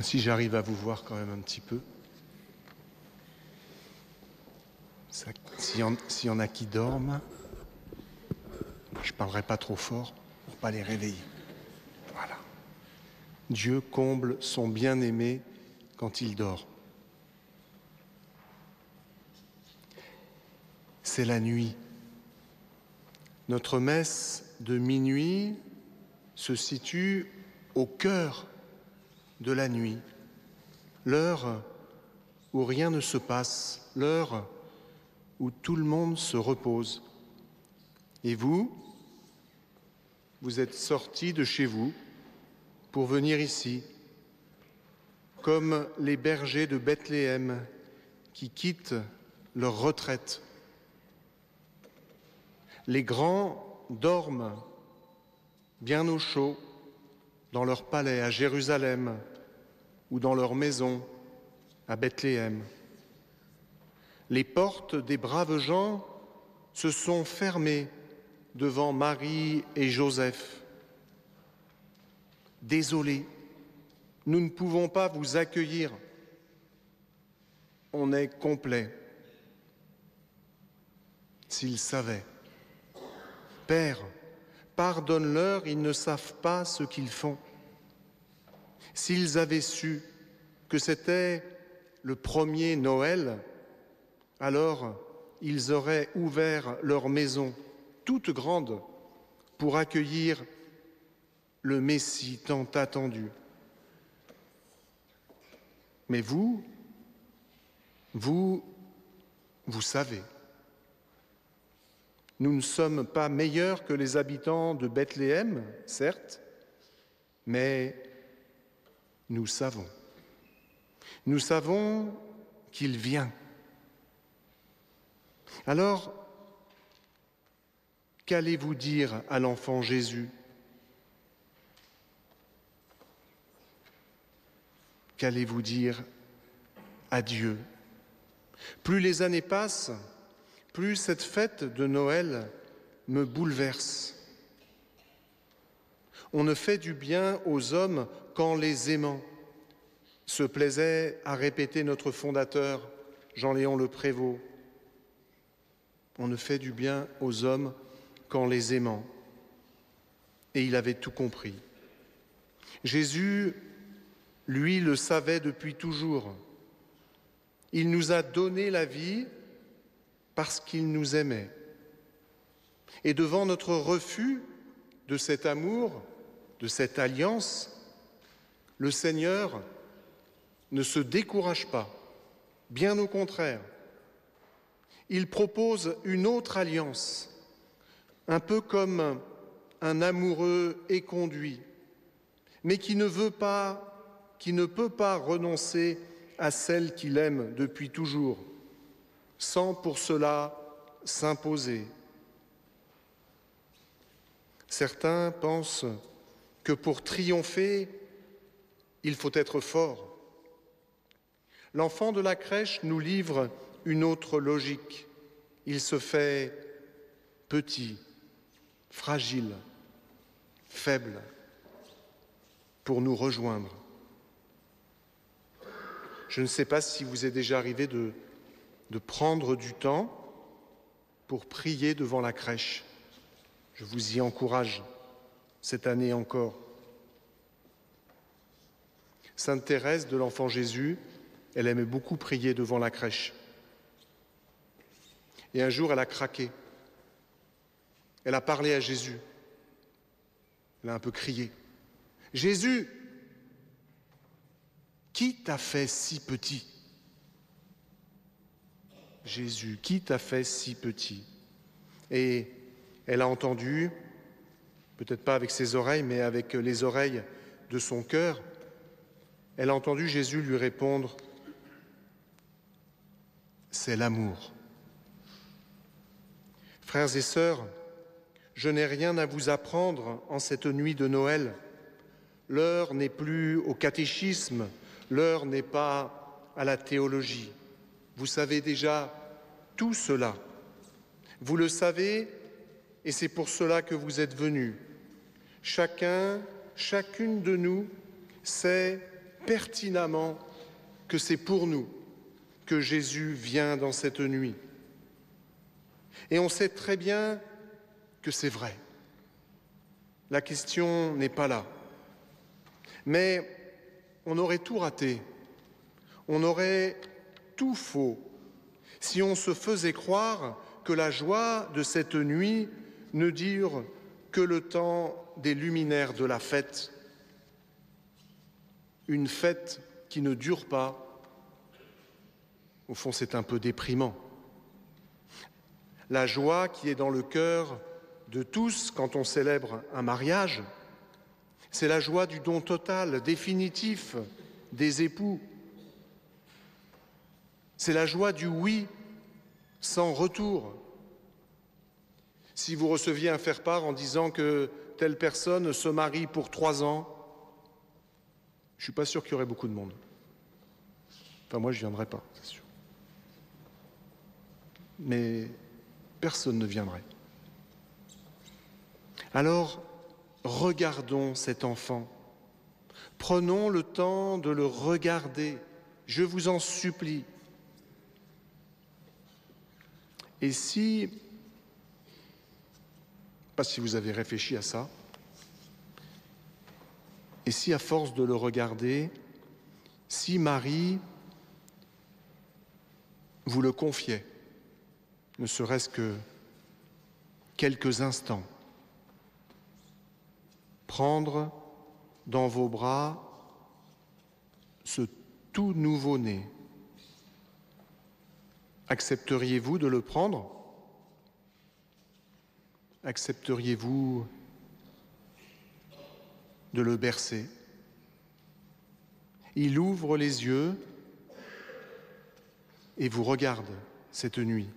Si j'arrive à vous voir quand même un petit peu. S'il y en a qui dorment, je ne parlerai pas trop fort pour ne pas les réveiller. Voilà. Dieu comble son bien-aimé quand il dort. C'est la nuit. Notre messe de minuit se situe au cœur de la nuit, l'heure où rien ne se passe, l'heure où tout le monde se repose. Et vous êtes sortis de chez vous pour venir ici, comme les bergers de Bethléem qui quittent leur retraite. Les grands dorment bien au chaud dans leur palais à Jérusalem ou dans leur maison à Bethléem. Les portes des braves gens se sont fermées devant Marie et Joseph. Désolés, nous ne pouvons pas vous accueillir. On est complet. S'ils savaient. Père, pardonne-leur, ils ne savent pas ce qu'ils font. S'ils avaient su que c'était le premier Noël, alors ils auraient ouvert leur maison toute grande pour accueillir le Messie tant attendu. Mais vous savez. Nous ne sommes pas meilleurs que les habitants de Bethléem, certes, mais nous savons. Nous savons qu'il vient. Alors, qu'allez-vous dire à l'enfant Jésus? Qu'allez-vous dire à Dieu? Plus les années passent, plus cette fête de Noël me bouleverse. On ne fait du bien aux hommes qu'en les aimant, se plaisait à répéter notre fondateur, Jean-Léon Le Prévost. On ne fait du bien aux hommes qu'en les aimant. Et il avait tout compris. Jésus, lui, le savait depuis toujours. Il nous a donné la vie parce qu'il nous aimait. Et devant notre refus de cet amour, de cette alliance, le Seigneur ne se décourage pas, bien au contraire. Il propose une autre alliance, un peu comme un amoureux éconduit, mais qui ne peut pas renoncer à celle qu'il aime depuis toujours, sans pour cela s'imposer. Certains pensent que pour triompher, il faut être fort. L'enfant de la crèche nous livre une autre logique. Il se fait petit, fragile, faible, pour nous rejoindre. Je ne sais pas si vous est déjà arrivé de prendre du temps pour prier devant la crèche. Je vous y encourage cette année encore. Sainte Thérèse de l'Enfant Jésus, elle aimait beaucoup prier devant la crèche. Et un jour, elle a craqué. Elle a parlé à Jésus. Elle a un peu crié. « Jésus, qui t'a fait si petit ?» Jésus, qui t'a fait si petit? Et elle a entendu, peut-être pas avec ses oreilles, mais avec les oreilles de son cœur, elle a entendu Jésus lui répondre « C'est l'amour ». Frères et sœurs, je n'ai rien à vous apprendre en cette nuit de Noël. L'heure n'est plus au catéchisme, l'heure n'est pas à la théologie. Vous savez déjà tout cela. Vous le savez, et c'est pour cela que vous êtes venus. Chacune de nous sait pertinemment que c'est pour nous que Jésus vient dans cette nuit. Et on sait très bien que c'est vrai. La question n'est pas là. Mais on aurait tout raté, on aurait tout faux si on se faisait croire que la joie de cette nuit ne dure que le temps des luminaires de la fête. Une fête qui ne dure pas. Au fond, c'est un peu déprimant. La joie qui est dans le cœur de tous quand on célèbre un mariage, c'est la joie du don total, définitif des époux. C'est la joie du oui sans retour. Si vous receviez un faire-part en disant que telle personne se marie pour 3 ans, je ne suis pas sûr qu'il y aurait beaucoup de monde. Enfin, moi, je ne viendrais pas, c'est sûr. Mais personne ne viendrait. Alors, regardons cet enfant. Prenons le temps de le regarder. Je vous en supplie. Et si, pas si vous avez réfléchi à ça, et si à force de le regarder, si Marie vous le confiait, ne serait-ce que quelques instants, prendre dans vos bras ce tout nouveau-né. Accepteriez-vous de le prendre ? Accepteriez-vous de le bercer ? Il ouvre les yeux et vous regarde cette nuit.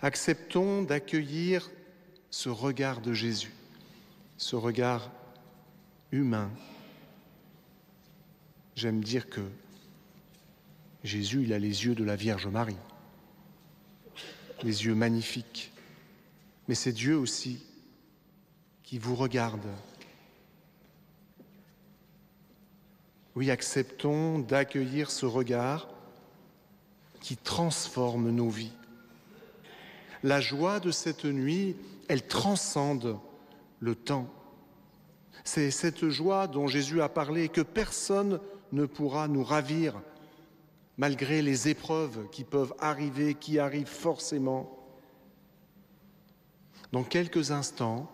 Acceptons d'accueillir ce regard de Jésus, ce regard humain. J'aime dire que Jésus, il a les yeux de la Vierge Marie, les yeux magnifiques. Mais c'est Dieu aussi qui vous regarde. Oui, acceptons d'accueillir ce regard qui transforme nos vies. La joie de cette nuit, elle transcende le temps. C'est cette joie dont Jésus a parlé, que personne ne pourra nous ravir, malgré les épreuves qui peuvent arriver, qui arrivent forcément. Dans quelques instants,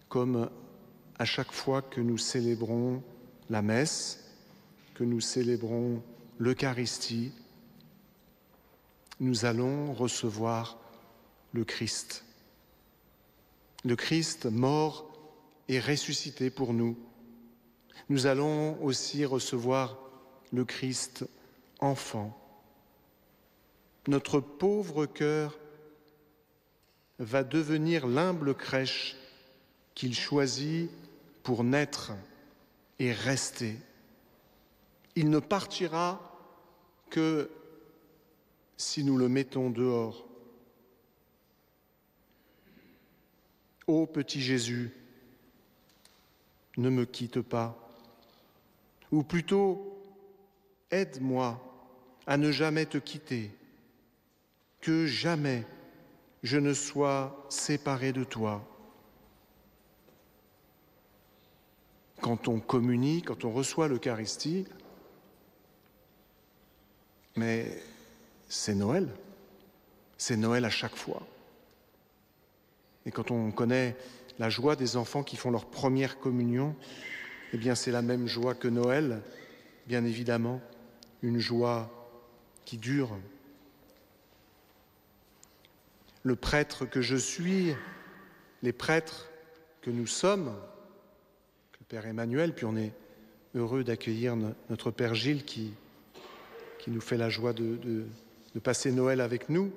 comme à chaque fois que nous célébrons la messe, que nous célébrons l'Eucharistie, nous allons recevoir le Christ. Le Christ mort et ressuscité pour nous. Nous allons aussi recevoir le Christ enfant. Notre pauvre cœur va devenir l'humble crèche qu'il choisit pour naître et rester. Il ne partira que si nous le mettons dehors. Ô petit Jésus, ne me quitte pas. Ou plutôt, aide-moi à ne jamais te quitter, que jamais je ne sois séparé de toi. Quand on communie, quand on reçoit l'Eucharistie, mais c'est Noël à chaque fois. Et quand on connaît la joie des enfants qui font leur première communion, eh bien c'est la même joie que Noël, bien évidemment, une joie qui dure. Le prêtre que je suis, les prêtres que nous sommes, le Père Emmanuel, puis on est heureux d'accueillir notre Père Gilles qui nous fait la joie de passer Noël avec nous.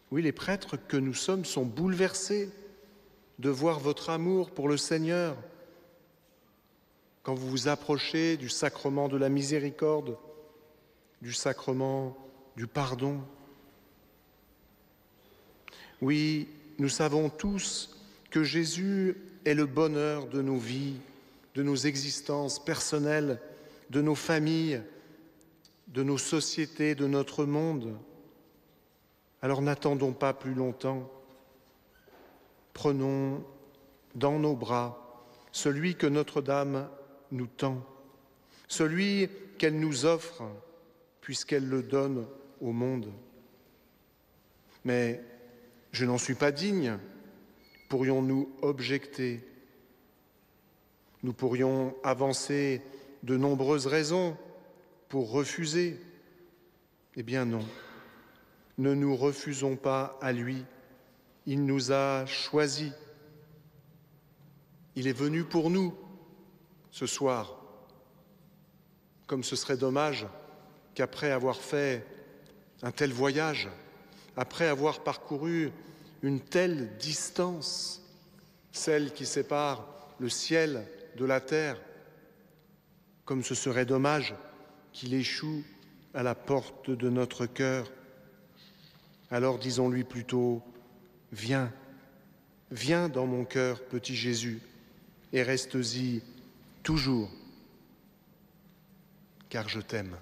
Oui, les prêtres que nous sommes sont bouleversés de voir votre amour pour le Seigneur. Quand vous vous approchez du sacrement de la miséricorde, du sacrement du pardon. Oui, nous savons tous que Jésus est le bonheur de nos vies, de nos existences personnelles, de nos familles, de nos sociétés, de notre monde. Alors n'attendons pas plus longtemps. Prenons dans nos bras celui que Notre-Dame nous tend, celui qu'elle nous offre, puisqu'elle le donne au monde. Mais je n'en suis pas digne, pourrions-nous objecter. Nous pourrions avancer de nombreuses raisons pour refuser. Eh bien non, ne nous refusons pas à lui. Il nous a choisis. Il est venu pour nous ce soir. Comme ce serait dommage qu'après avoir fait un tel voyage, après avoir parcouru une telle distance, celle qui sépare le ciel de la terre, comme ce serait dommage qu'il échoue à la porte de notre cœur. Alors disons-lui plutôt, viens, viens dans mon cœur, petit Jésus, et reste-y toujours, car je t'aime.